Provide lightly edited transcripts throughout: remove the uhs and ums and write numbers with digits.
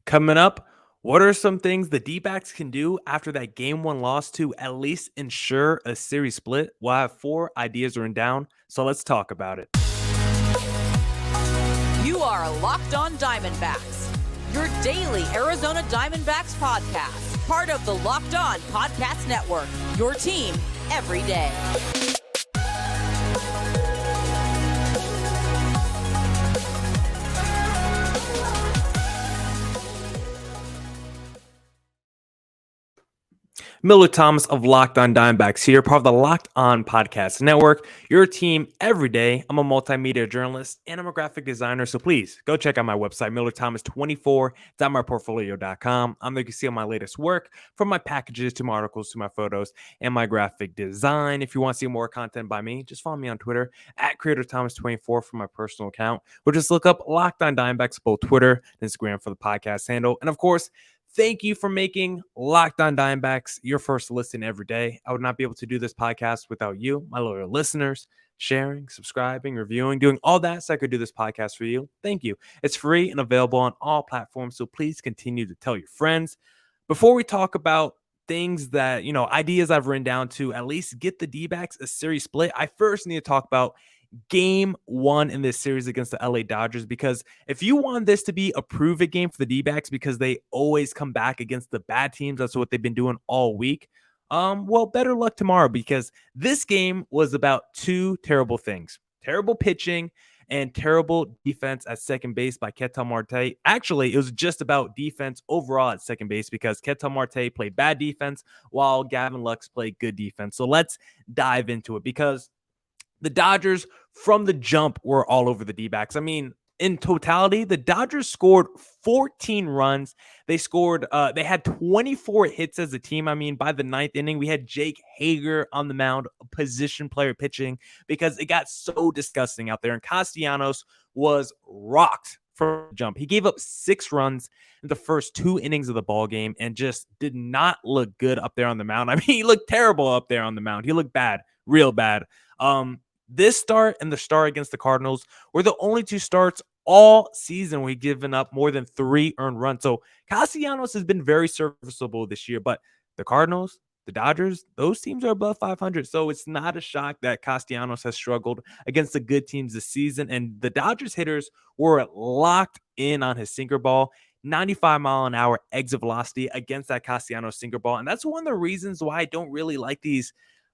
Coming up, what are some things the D-backs can do after that game one loss to at least ensure a series split? We'll have four ideas written down, so let's talk about it. You are Locked On Diamondbacks, your daily Arizona Diamondbacks podcast, part of the Locked On Podcast Network, your team every day. Millard Thomas of Locked On Diamondbacks here, part of the Locked On Podcast Network, your team every day. I'm a multimedia journalist and I'm a graphic designer, so please go check out my website, millardthomas24.myportfolio.com. I'm there you can see all my latest work, from my packages to my articles to my photos and my graphic design. If you want to see more content by me, just follow me on Twitter at CreatorThomas24 for my personal account, or just look up Locked On Diamondbacks, both Twitter and Instagram for the podcast handle. And of course, thank you for making Locked On Diamondbacks your first listen every day. I would not be able to do this podcast without you, my loyal listeners, sharing, subscribing, reviewing, doing all that so I could do this podcast for you. Thank you. It's free and available on all platforms, so please continue to tell your friends. Before we talk about things that, ideas I've written down to at least get the D-backs a series split, I first need to talk about game one in this series against the LA Dodgers, because if you want this to be a prove-it game for the D-backs, because they always come back against the bad teams, that's what they've been doing all week, well, better luck tomorrow, because this game was about two terrible things: terrible pitching and terrible defense at second base by Ketel Marte. Actually, it was just about defense overall at second base, because Ketel Marte played bad defense while Gavin Lux played good defense. So let's dive into it, because the Dodgers from the jump were all over the D-backs. I mean, in totality, the Dodgers scored 14 runs. They had 24 hits as a team. I mean, by the ninth inning, we had Jake Hager on the mound, a position player pitching, because it got so disgusting out there. And Castellanos was rocked from the jump. He gave up 6 runs in the first 2 innings of the ball game and just did not look good up there on the mound. I mean, he looked terrible up there on the mound. He looked bad, real bad. This start and the start against the Cardinals were the only 2 starts all season we've given up more than 3 earned runs. So Castellanos has been very serviceable this year, but the Cardinals, the Dodgers, those teams are above 500. So it's not a shock that Castellanos has struggled against the good teams this season. And the Dodgers hitters were locked in on his sinker ball. 95-mile-an-hour exit velocity against that Castellanos sinker ball. And that's one of the reasons why I don't really like these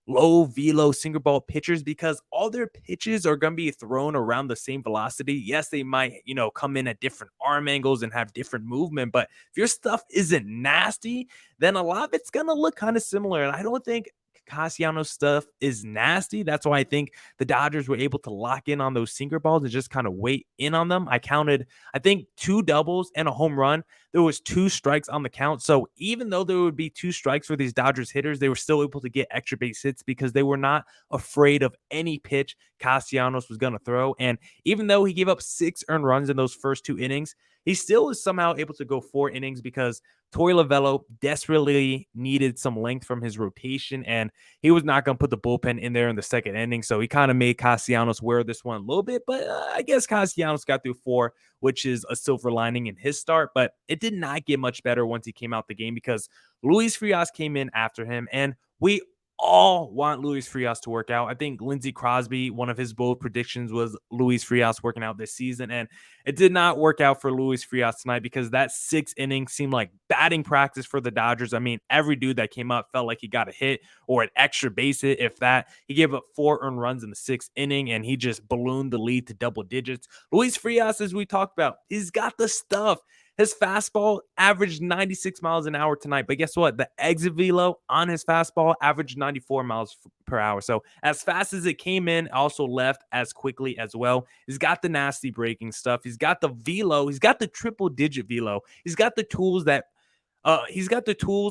low velo sinker ball pitchers, because all their pitches are going to be thrown around the same velocity. Yes, they might, come in at different arm angles and have different movement, but if your stuff isn't nasty, then a lot of it's going to look kind of similar. And I don't think Castellanos stuff is nasty. That's why I think the Dodgers were able to lock in on those sinker balls and just kind of wait in on them. I counted, I think, 2 doubles and a home run. There was 2 strikes on the count. So even though there would be 2 strikes for these Dodgers hitters, they were still able to get extra base hits because they were not afraid of any pitch Castellanos was going to throw. And even though he gave up 6 earned runs in those first 2 innings, he still was somehow able to go 4 innings because Torey Lovullo desperately needed some length from his rotation, and he was not going to put the bullpen in there in the second inning. So he kind of made Castellanos wear this one a little bit, but I guess Castellanos got through 4, which is a silver lining in his start. But it did not get much better once he came out the game, because Luis Frias came in after him, and we all want Luis Frias to work out. I think Lindsey Crosby, one of his bold predictions was Luis Frias working out this season, and it did not work out for Luis Frias tonight, because that 6th inning seemed like batting practice for the Dodgers. I mean, every dude that came up felt like he got a hit or an extra base hit, if that. He gave up 4 earned runs in the 6th inning, and he just ballooned the lead to double digits. Luis Frias, as we talked about, he's got the stuff. His fastball averaged 96 miles an hour tonight, but guess what? The exit velo on his fastball averaged 94 miles per hour. So as fast as it came in, also left as quickly as well. He's got the nasty breaking stuff. He's got the velo. He's got the triple-digit velo. He's got the tools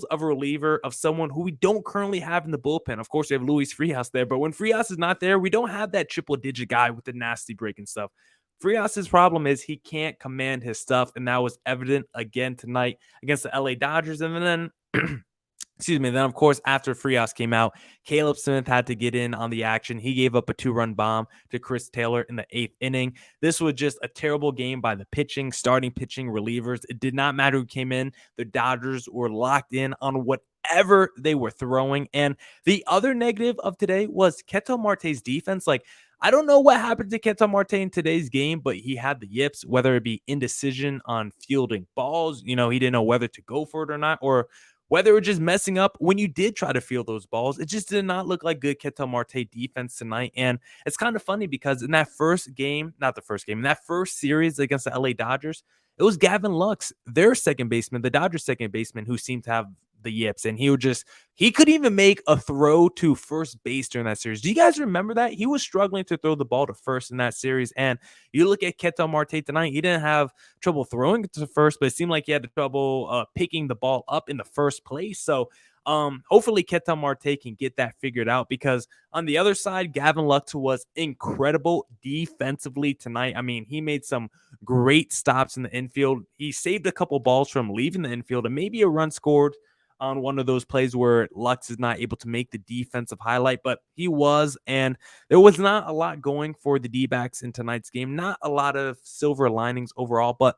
of a reliever, of someone who we don't currently have in the bullpen. Of course, we have Luis Frias there, but when Frias is not there, we don't have that triple-digit guy with the nasty breaking stuff. Frias' problem is he can't command his stuff, and that was evident again tonight against the LA Dodgers. And then Then, of course, after Frias came out, Caleb Smith had to get in on the action. He gave up a 2-run bomb to Chris Taylor in the 8th inning. This was just a terrible game by the starting pitching, relievers. It did not matter who came in. The Dodgers were locked in on whatever they were throwing. And the other negative of today was Ketel Marte's defense. I don't know what happened to Ketel Marte in today's game, but he had the yips, whether it be indecision on fielding balls. He didn't know whether to go for it or not, or whether it was just messing up when you did try to field those balls. It just did not look like good Ketel Marte defense tonight. And it's kind of funny because in that first game, in that first series against the LA Dodgers, it was Gavin Lux, their second baseman, the Dodgers second baseman, who seemed to have the yips. And he couldn't even make a throw to first base during that series. Do you guys remember that? He was struggling to throw the ball to first in that series. And you look at Ketel Marte tonight, he didn't have trouble throwing it to first, but it seemed like he had trouble picking the ball up in the first place. So hopefully Ketel Marte can get that figured out, because on the other side, Gavin Lux was incredible defensively tonight. I mean, he made some great stops in the infield. He saved a couple balls from leaving the infield, and maybe a run scored on one of those plays where Lux is not able to make the defensive highlight, but he was, and there was not a lot going for the Dbacks in tonight's game. Not a lot of silver linings overall, but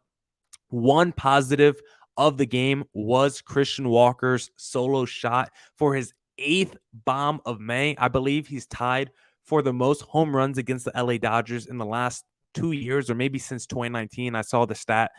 one positive of the game was Christian Walker's solo shot for his 8th bomb of May. I believe he's tied for the most home runs against the LA Dodgers in the last 2 years, or maybe since 2019. I saw the stat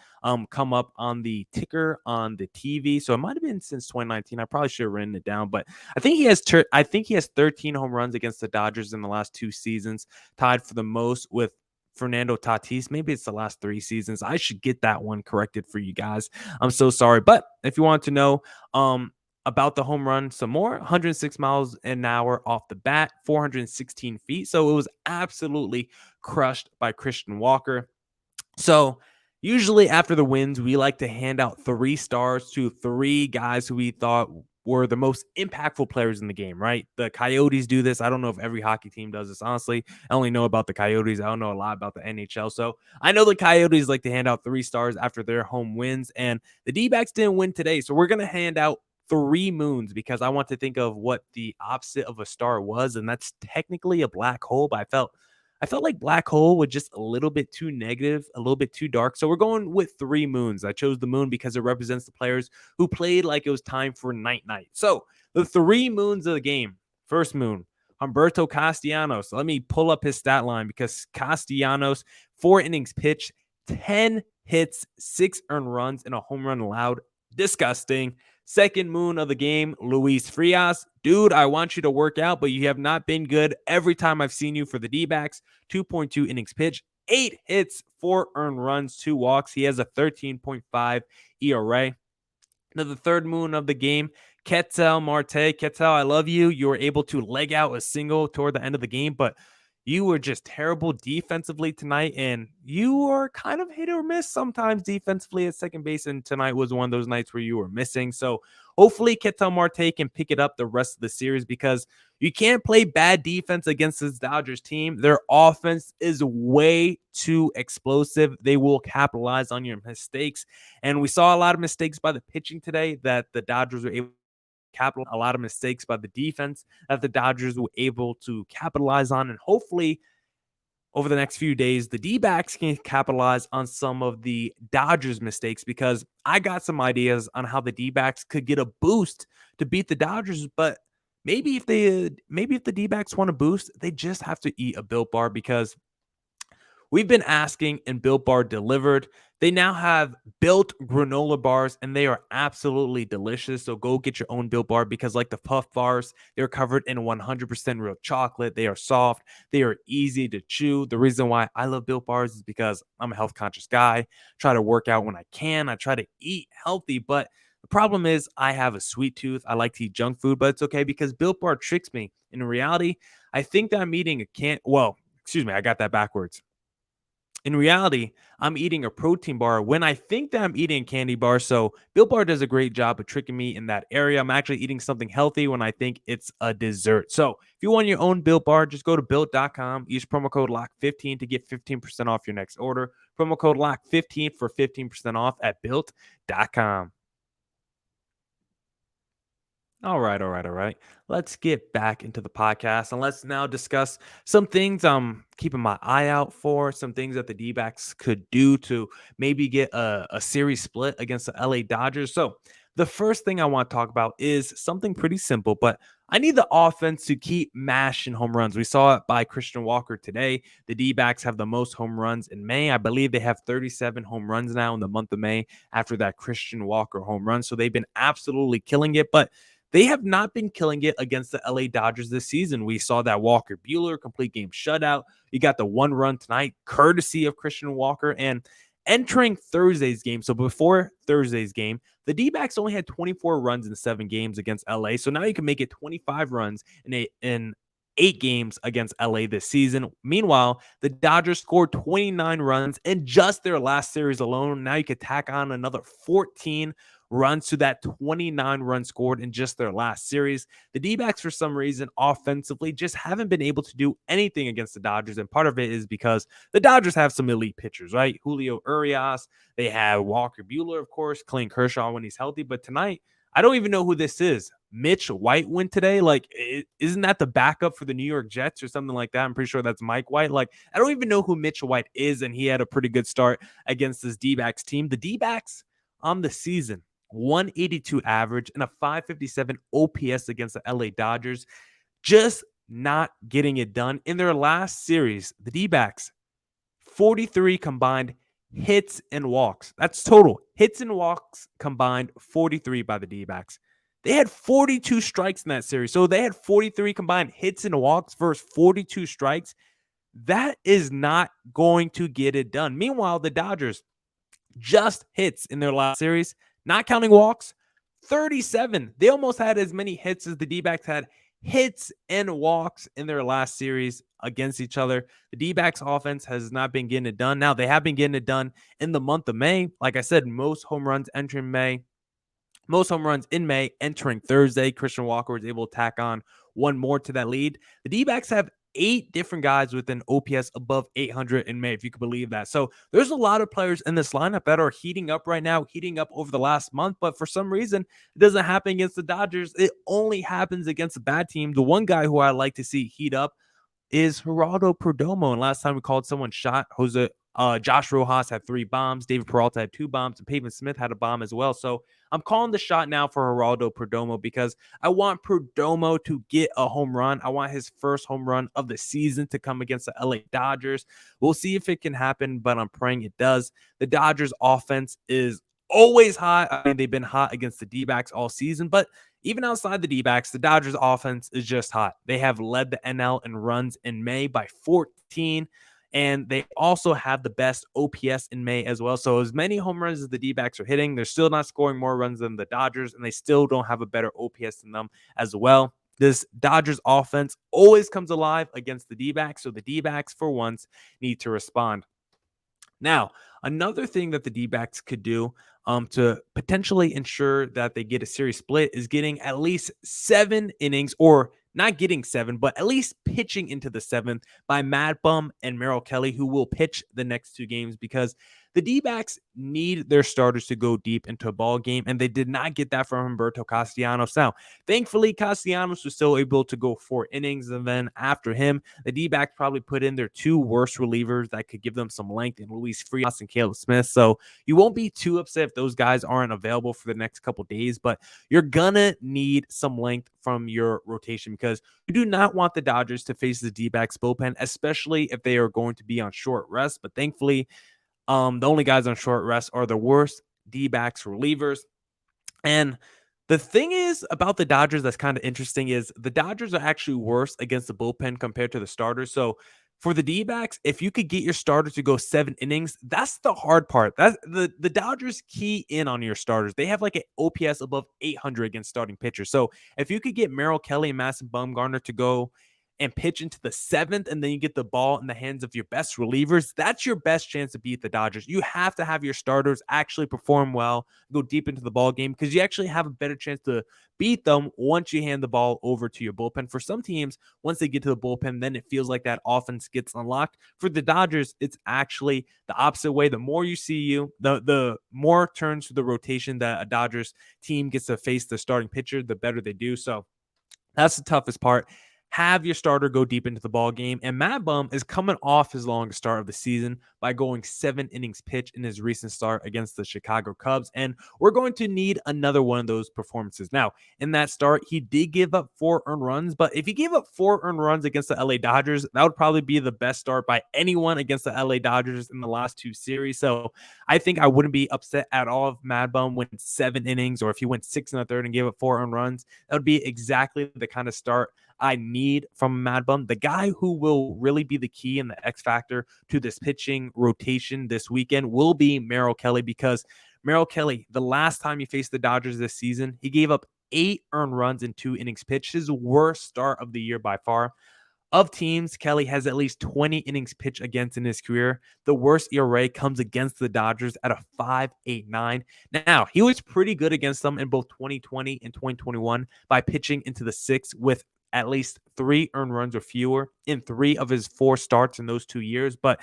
come up on the ticker on the TV, so it might have been since 2019. I probably should have written it down, but I think he has 13 home runs against the Dodgers in the last 2 seasons, tied for the most with Fernando Tatis. Maybe it's the last 3 seasons. I should get that one corrected for you guys. I'm so sorry. But if you want to know about the home run some more, 106 miles an hour off the bat, 416 feet. So it was absolutely crushed by Christian Walker. So usually after the wins, we like to hand out 3 stars to 3 guys who we thought were the most impactful players in the game, right? The Coyotes do this. I don't know if every hockey team does this. Honestly, I only know about the Coyotes. I don't know a lot about the NHL. So I know the Coyotes like to hand out 3 stars after their home wins, and the D-backs didn't win today. So we're going to hand out 3 moons, because I want to think of what the opposite of a star was, and that's technically a black hole, but I felt like black hole was just a little bit too negative, a little bit too dark. So we're going with 3 moons. I chose the moon because it represents the players who played like it was time for night. So the 3 moons of the game. First moon, Humberto Castellanos. Let me pull up his stat line, because Castellanos, 4 innings pitched, 10 hits, 6 earned runs, and a home run allowed. Disgusting. Second moon of the game, Luis Frias. Dude, I want you to work out, but you have not been good every time I've seen you for the D-backs. 2.2 innings pitched, 8 hits, 4 earned runs, 2 walks. He has a 13.5 ERA. Now, the third moon of the game, Ketel Marte. Ketel, I love you. You were able to leg out a single toward the end of the game, but you were just terrible defensively tonight, and you are kind of hit or miss sometimes defensively at second base, and tonight was one of those nights where you were missing. So hopefully Ketel Marte can pick it up the rest of the series, because you can't play bad defense against this Dodgers team. Their offense is way too explosive. They will capitalize on your mistakes, and we saw a lot of mistakes by the pitching today that the Dodgers were able a lot of mistakes by the defense that the Dodgers were able to capitalize on. And hopefully over the next few days, the D-backs can capitalize on some of the Dodgers mistakes, because I got some ideas on how the D-backs could get a boost to beat the Dodgers. But maybe if the D-backs want a boost, they just have to eat a Built Bar, because we've been asking and Built Bar delivered. They now have Built granola bars, and they are absolutely delicious. So go get your own Built Bar, because like the Puff Bars, they're covered in 100% real chocolate. They are soft. They are easy to chew. The reason why I love Built Bars is because I'm a health conscious guy. I try to work out when I can. I try to eat healthy, but the problem is I have a sweet tooth. I like to eat junk food, but it's okay, because Built Bar tricks me. In reality, I think that I'm eating I got that backwards. In reality, I'm eating a protein bar when I think that I'm eating a candy bar. So Built Bar does a great job of tricking me in that area. I'm actually eating something healthy when I think it's a dessert. So if you want your own Built Bar, just go to built.com. Use promo code LOCK15 to get 15% off your next order. Promo code LOCK15 for 15% off at built.com. All right. Let's get back into the podcast and let's now discuss some things I'm keeping my eye out for, some things that the D-backs could do to maybe get a series split against the LA Dodgers. So, the first thing I want to talk about is something pretty simple, but I need the offense to keep mashing home runs. We saw it by Christian Walker today. The D-backs have the most home runs in May. I believe they have 37 home runs now in the month of May after that Christian Walker home run. So they've been absolutely killing it, but they have not been killing it against the LA Dodgers this season. We saw that Walker Buehler complete game shutout. You got the one run tonight, courtesy of Christian Walker. And entering Thursday's game, so before Thursday's game, the D-backs only had 24 runs in 7 games against LA. So now you can make it 25 runs in 8 games against LA this season. Meanwhile, the Dodgers scored 29 runs in just their last series alone. Now you could tack on another 14 runs to that 29 runs scored in just their last series. The D-backs, for some reason, offensively just haven't been able to do anything against the Dodgers. And part of it is because the Dodgers have some elite pitchers, right? Julio Urias, they have Walker Buehler, of course, Clayton Kershaw when he's healthy. But tonight, I don't even know who this is. Mitch White went today. Like, isn't that the backup for the New York Jets or something like that? I'm pretty sure that's Mike White. Like, I don't even know who Mitch White is, and he had a pretty good start against this D-backs team. The D-backs on the season, 182 average and a 557 OPS against the LA Dodgers, just not getting it done. In their last series, the D-backs, 43 combined hits and walks. That's total. Hits and walks combined, 43 by the D-backs. They had 42 strikes in that series. So they had 43 combined hits and walks versus 42 strikes. That is not going to get it done. Meanwhile, the Dodgers, just hits in their last series, not counting walks, 37. They almost had as many hits as the D-backs had hits and walks in their last series against each other. The D-backs offense has not been getting it done. Now, they have been getting it done in the month of May. Like I said, most home runs entering May. Most home runs in May entering Thursday. Christian Walker was able to tack on one more to that lead. The D-backs have 8 different guys with an OPS above 800 in May, if you could believe that. So there's a lot of players in this lineup that are heating up right now, heating up over the last month. But for some reason, it doesn't happen against the Dodgers. It only happens against a bad team. The one guy who I like to see heat up is Geraldo Perdomo. And last time we called someone shot, Josh Rojas had 3 bombs. David Peralta had 2 bombs. And Pavin Smith had a bomb as well. So I'm calling the shot now for Geraldo Perdomo because I want Perdomo to get a home run. I want his first home run of the season to come against the LA Dodgers. We'll see if it can happen, but I'm praying it does. The Dodgers offense is always hot. I mean, they've been hot against the D-backs all season, but even outside the D-backs, the Dodgers offense is just hot. They have led the NL in runs in May by 14. And they also have the best OPS in May as well. So as many home runs as the D-backs are hitting, they're still not scoring more runs than the Dodgers, and they still don't have a better OPS than them as well. This Dodgers offense always comes alive against the D-backs, so the D-backs for once need to respond. Now, another thing that the D-backs could do to potentially ensure that they get a series split is getting at least 7 innings, or not getting 7, but at least pitching into the 7th by Mad Bum and Merrill Kelly, who will pitch the next 2 games, because the D-backs need their starters to go deep into a ball game, and they did not get that from Humberto Castellanos. Now, thankfully, Castellanos was still able to go 4 innings, and then after him, the D-backs probably put in their 2 worst relievers that could give them some length in Luis Frias and Caleb Smith. So you won't be too upset if those guys aren't available for the next couple days, but you're gonna need some length from your rotation because you do not want the Dodgers to face the D-backs bullpen, especially if they are going to be on short rest. But thankfully, the only guys on short rest are the worst D-backs relievers. And the thing is about the Dodgers that's kind of interesting is the Dodgers are actually worse against the bullpen compared to the starters. So for the D-backs, if you could get your starter to go 7 innings, that's the hard part. That's the Dodgers key in on your starters. They have like an OPS above 800 against starting pitchers. So if you could get Merrill Kelly and Madison Bumgarner to go and pitch into the 7th, and then you get the ball in the hands of your best relievers, that's your best chance to beat the Dodgers. You have to have your starters actually perform well, go deep into the ball game, because you actually have a better chance to beat them once you hand the ball over to your bullpen. For some teams, once they get to the bullpen, then it feels like that offense gets unlocked. For the Dodgers, it's actually the opposite way. The more you see the more turns to the rotation that a Dodgers team gets to face the starting pitcher, the better they do. So that's the toughest part. Have your starter go deep into the ball game. And Matt Bum is coming off his longest start of the season by going 7 innings pitched in his recent start against the Chicago Cubs. And we're going to need another one of those performances. Now, in that start, he did give up 4 earned runs. But if he gave up 4 earned runs against the LA Dodgers, that would probably be the best start by anyone against the LA Dodgers in the last 2 series. So I think I wouldn't be upset at all if Matt Bum went 7 innings, or if he went 6 1/3 and gave up 4 earned runs. That would be exactly the kind of start I need from Mad Bum. The guy who will really be the key and the X factor to this pitching rotation this weekend will be Merrill Kelly, because Merrill Kelly, the last time he faced the Dodgers this season, he gave up 8 earned runs in 2 innings pitched, his worst start of the year by far. Of teams Kelly has at least 20 innings pitched against in his career, the worst ERA comes against the Dodgers at a 5.89. Now, he was pretty good against them in both 2020 and 2021 by pitching into the 6th with at least 3 earned runs or fewer in 3 of his 4 starts in those 2 years. But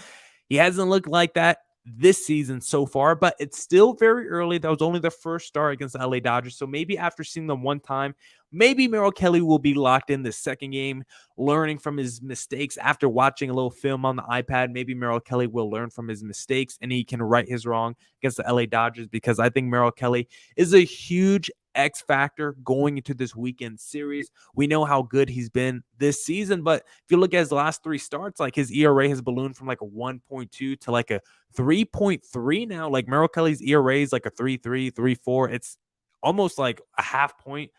he hasn't looked like that this season so far, but it's still very early. That was only the first start against the LA Dodgers. So maybe after seeing them one time, maybe Merrill Kelly will be locked in the second game, learning from his mistakes after watching a little film on the iPad. Maybe Merrill Kelly will learn from his mistakes and he can right his wrong against the LA Dodgers, because I think Merrill Kelly is a huge X factor going into this weekend series. We know how good he's been this season, but if you look at his last 3 starts, like his ERA has ballooned from like a 1.2 to like a 3.3 now. Like Merrill Kelly's ERA is like a 3.3, 3.4. It's almost like a half point.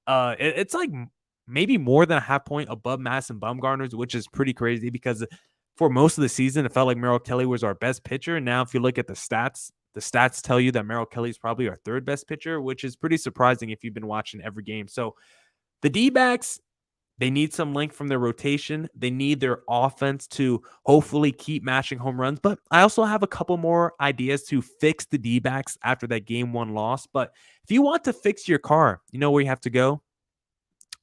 It's like maybe more than a half point above Madison Bumgarner's, which is pretty crazy, because for most of the season, it felt like Merrill Kelly was our best pitcher. And now if you look at the stats tell you that Merrill Kelly is probably our 3rd best pitcher, which is pretty surprising if you've been watching every game. So the D-backs, they need some length from their rotation. They need their offense to hopefully keep matching home runs. But I also have a couple more ideas to fix the D-backs after that game 1 loss. But if you want to fix your car, you know where you have to go?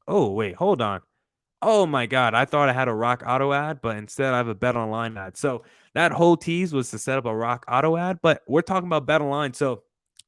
Oh, wait, hold on. Oh my God, I thought I had a Rock Auto ad, but instead I have a Bet Online ad. So that whole tease was to set up a Rock Auto ad, but we're talking about Bet Online. So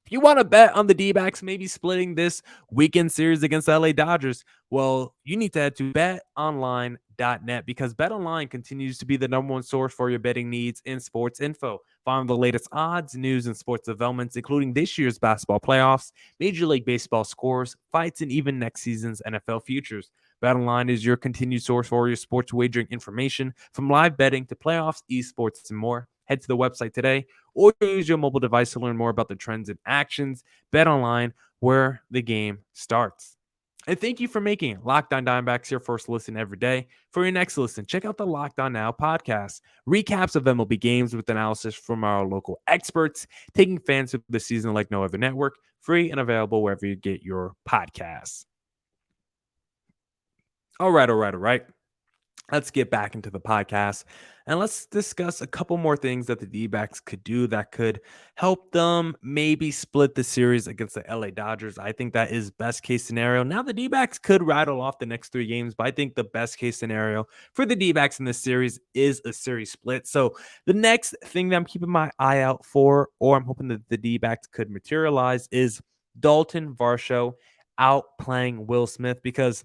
if you want to bet on the D-backs, maybe splitting this weekend series against the LA Dodgers, well, you need to head to betonline.net, because BetOnline continues to be the number 1 source for your betting needs in sports info. Find the latest odds, news, and sports developments, including this year's basketball playoffs, Major League Baseball scores, fights, and even next season's NFL futures. BetOnline is your continued source for your sports wagering information, from live betting to playoffs, esports, and more. Head to the website today or use your mobile device to learn more about the trends and actions. BetOnline, where the game starts. And thank you for making Locked On Diamondbacks your first listen every day. For your next listen, check out the Locked On Now podcast. Recaps of MLB games with analysis from our local experts, taking fans through the season like no other network. Free and available wherever you get your podcasts. All right. Let's get back into the podcast and let's discuss a couple more things that the D-backs could do that could help them maybe split the series against the LA Dodgers. I think that is best case scenario. Now the D-backs could rattle off the next 3 games, but I think the best case scenario for the D-backs in this series is a series split. So the next thing that I'm keeping my eye out for, or I'm hoping that the D-backs could materialize, is Dalton Varsho outplaying Will Smith, because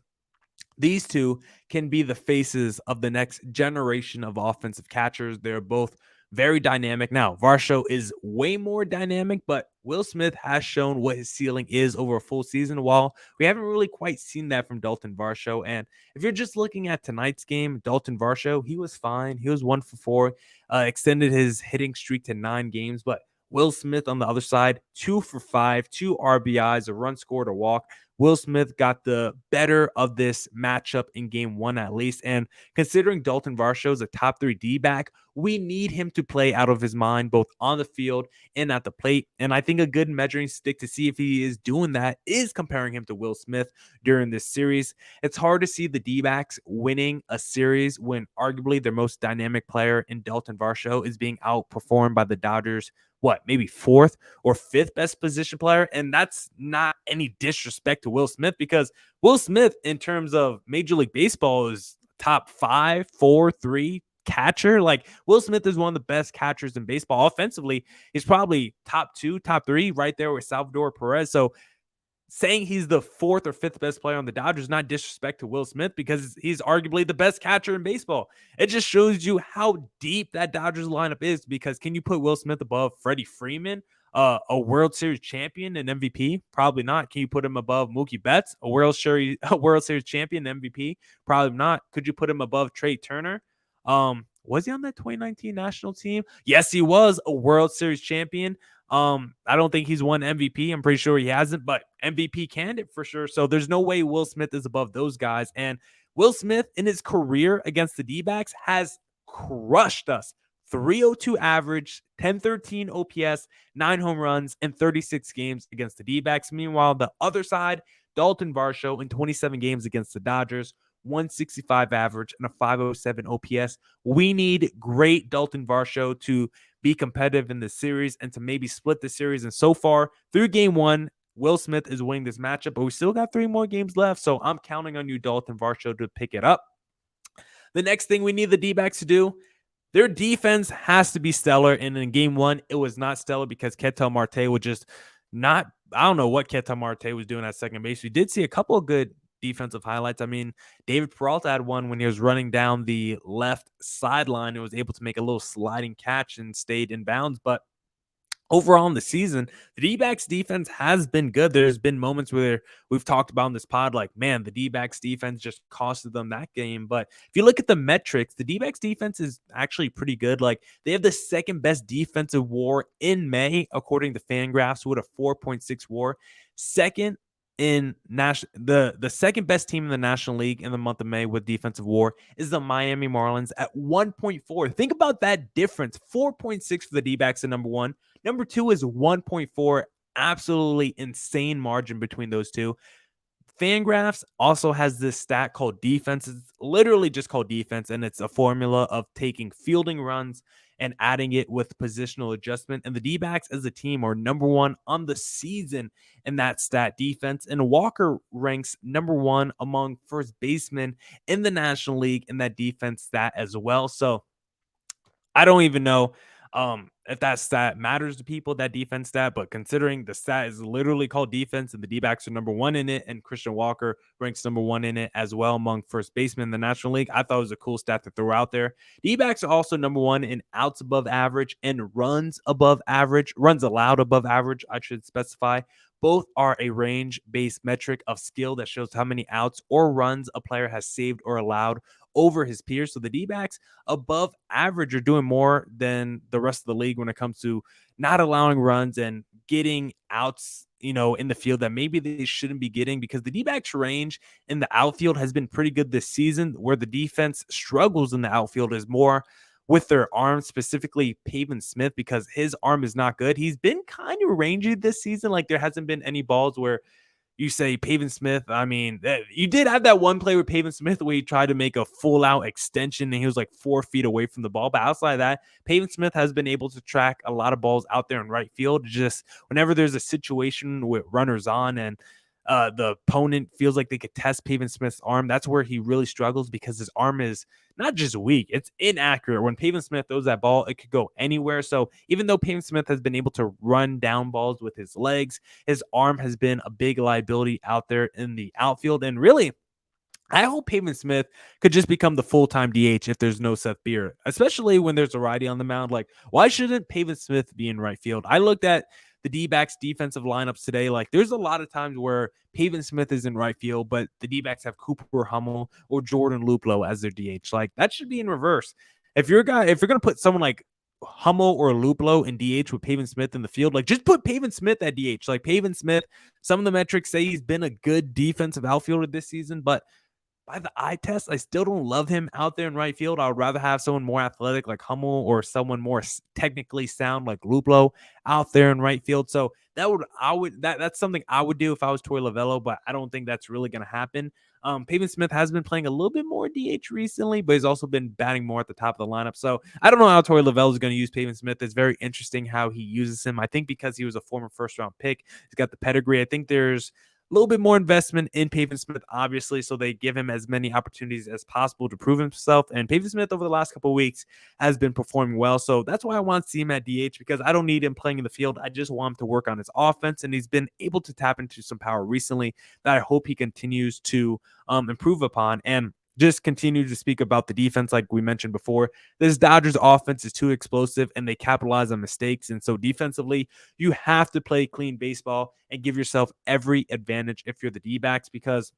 these two can be the faces of the next generation of offensive catchers. They're both very dynamic. Now, Varsho is way more dynamic, but Will Smith has shown what his ceiling is over a full season, while we haven't really quite seen that from Dalton Varsho. And if you're just looking at tonight's game, Dalton Varsho, he was fine. He was 1 for 4, extended his hitting streak to 9 games, but Will Smith on the other side, 2 for 5, 2 RBIs, a run scored, a walk. Will Smith got the better of this matchup in game one at least. And considering Dalton Varsho is a top 3 D-back, we need him to play out of his mind both on the field and at the plate. And I think a good measuring stick to see if he is doing that is comparing him to Will Smith during this series. It's hard to see the D-backs winning a series when arguably their most dynamic player in Dalton Varsho is being outperformed by the Dodgers, maybe 4th or 5th best position player. And that's not any disrespect to Will Smith, because Will Smith, in terms of Major League Baseball, is top 5, 4, 3 catcher. Like, Will Smith is one of the best catchers in baseball. Offensively, he's probably top 2, top 3, right there with Salvador Perez. So saying he's the 4th or 5th best player on the Dodgers, not disrespect to Will Smith, because he's arguably the best catcher in baseball. It just shows you how deep that Dodgers lineup is, because can you put Will Smith above Freddie Freeman, a World Series champion and MVP? Probably not. Can you put him above Mookie Betts, a World Series champion and MVP? Probably not. Could you put him above Trey Turner? Was he on that 2019 national team? Yes, he was a World Series champion. I don't think he's won MVP. I'm pretty sure he hasn't, but MVP candidate for sure. So there's no way Will Smith is above those guys. And Will Smith in his career against the D-backs has crushed us. 302 average, 1013 OPS, 9 home runs, and 36 games against the D-backs. Meanwhile, the other side, Dalton Varsho in 27 games against the Dodgers, 165 average and a 507 OPS. We need great Dalton Varsho to be competitive in the series and to maybe split the series. And so far, through game one, Will Smith is winning this matchup, but we still got 3 more games left. So I'm counting on you, Dalton Varsho, to pick it up. The next thing we need the D-backs to do, their defense has to be stellar. And in game one, it was not stellar because Ketel Marte was just not, I don't know what Ketel Marte was doing at second base. We did see a couple of good defensive highlights. I mean, David Peralta had one when he was running down the left sideline and was able to make a little sliding catch and stayed in bounds. But overall in the season, the D-backs defense has been good. There's been moments where we've talked about in this pod, like, man, the D-backs defense just costed them that game. But if you look at the metrics, the D-backs defense is actually pretty good. Like, they have the second best defensive WAR in May, according to Fangraphs, with a 4.6 WAR. Second in the second best team in the National League in the month of May with defensive WAR is the Miami Marlins at 1.4. Think about that difference. 4.6 for the D-backs at number 1. Number 2 is 1.4. Absolutely insane margin between those two. Fangraphs also has this stat called defense. It's literally just called defense, and it's a formula of taking fielding runs and adding it with positional adjustment. And the D-backs as a team are number 1 on the season in that stat, defense. And Walker ranks number 1 among first basemen in the National League in that defense stat as well. So I don't even know if that stat matters to people, that defense stat, but considering the stat is literally called defense and the D-backs are number 1 in it, and Christian Walker ranks number 1 in it as well among first basemen in the National League, I thought it was a cool stat to throw out there. D-backs are also number 1 in outs above average and runs above average, runs allowed above average, I should specify. Both are a range-based metric of skill that shows how many outs or runs a player has saved or allowed over his peers. So the D-backs above average are doing more than the rest of the league when it comes to not allowing runs and getting outs, in the field that maybe they shouldn't be getting, because the D-backs range in the outfield has been pretty good this season. Where the defense struggles in the outfield is more with their arm, specifically Pavin Smith, because his arm is not good. He's been kind of rangy this season. Like, there hasn't been any balls where you say Pavin Smith. I mean, you did have that one play with Pavin Smith where he tried to make a full out extension and he was like 4 feet away from the ball. But outside of that, Pavin Smith has been able to track a lot of balls out there in right field. Just whenever there's a situation with runners on and the opponent feels like they could test Pavin Smith's arm, that's where he really struggles, because his arm is not just weak, it's inaccurate. When Pavin Smith throws that ball, it could go anywhere. So even though Pavin Smith has been able to run down balls with his legs, his arm has been a big liability out there in the outfield. And really, I hope Pavin Smith could just become the full-time DH if there's no Seth Beer, especially when there's a righty on the mound. Like, why shouldn't Pavin Smith be in right field? I looked at the D-backs defensive lineups today. Like, there's a lot of times where Pavin Smith is in right field, but the D-backs have Cooper Hummel or Jordan Luplow as their DH. Like, that should be in reverse. If you're going to put someone like Hummel or Luplo in DH with Pavin Smith in the field. Like, just put Pavin Smith at DH. Like, Pavin Smith, some of the metrics say he's been a good defensive outfielder this season, but by the eye test, I still don't love him out there in right field. I would rather have someone more athletic like Hummel or someone more technically sound like Luplo out there in right field. So that's something I would do if I was Torey Lovullo, but I don't think that's really going to happen. Pavin Smith has been playing a little bit more DH recently, but he's also been batting more at the top of the lineup. So I don't know how Torey Lovullo is going to use Pavin Smith. It's very interesting how he uses him. I think because he was a former first-round pick, he's got the pedigree. I think there's a little bit more investment in Pavin Smith, obviously, so they give him as many opportunities as possible to prove himself. And Pavin Smith over the last couple of weeks has been performing well. So that's why I want to see him at DH, because I don't need him playing in the field. I just want him to work on his offense. And he's been able to tap into some power recently that I hope he continues to improve upon. And just continue to speak about the defense like we mentioned before. This Dodgers offense is too explosive and they capitalize on mistakes. And so defensively, you have to play clean baseball and give yourself every advantage if you're the D-backs, because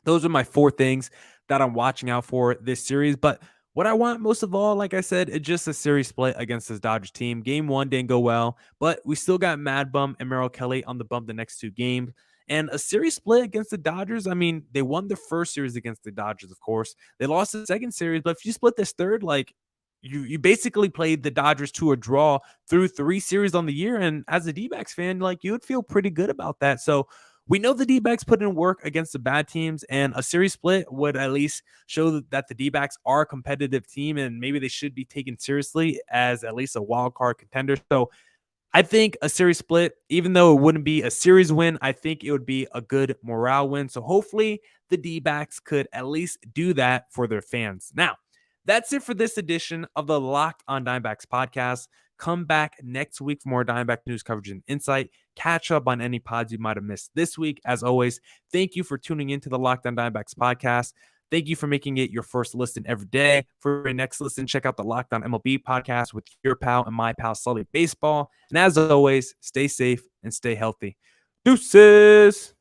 those are my 4 things that I'm watching out for this series. But what I want most of all, like I said, it's just a series split against this Dodgers team. Game 1 didn't go well, but we still got Mad Bum and Merrill Kelly on the bump the next 2 games. And a series split against the Dodgers, I mean, they won the first series against the Dodgers, of course. They lost the second series, but if you split this third, like, you basically played the Dodgers to a draw through 3 series on the year. And as a D-backs fan, like, you would feel pretty good about that. So we know the D-backs put in work against the bad teams, and a series split would at least show that the D-backs are a competitive team, and maybe they should be taken seriously as at least a wild card contender. So I think a series split, even though it wouldn't be a series win, I think it would be a good morale win. So hopefully the D-backs could at least do that for their fans. Now, that's it for this edition of the Locked on Diamondbacks podcast. Come back next week for more Diamondback news coverage and insight. Catch up on any pods you might have missed this week. As always, thank you for tuning into the Locked on Diamondbacks podcast. Thank you for making it your first listen every day. For your next listen, check out the Locked on MLB podcast with your pal and my pal, Sully Baseball. And as always, stay safe and stay healthy. Deuces!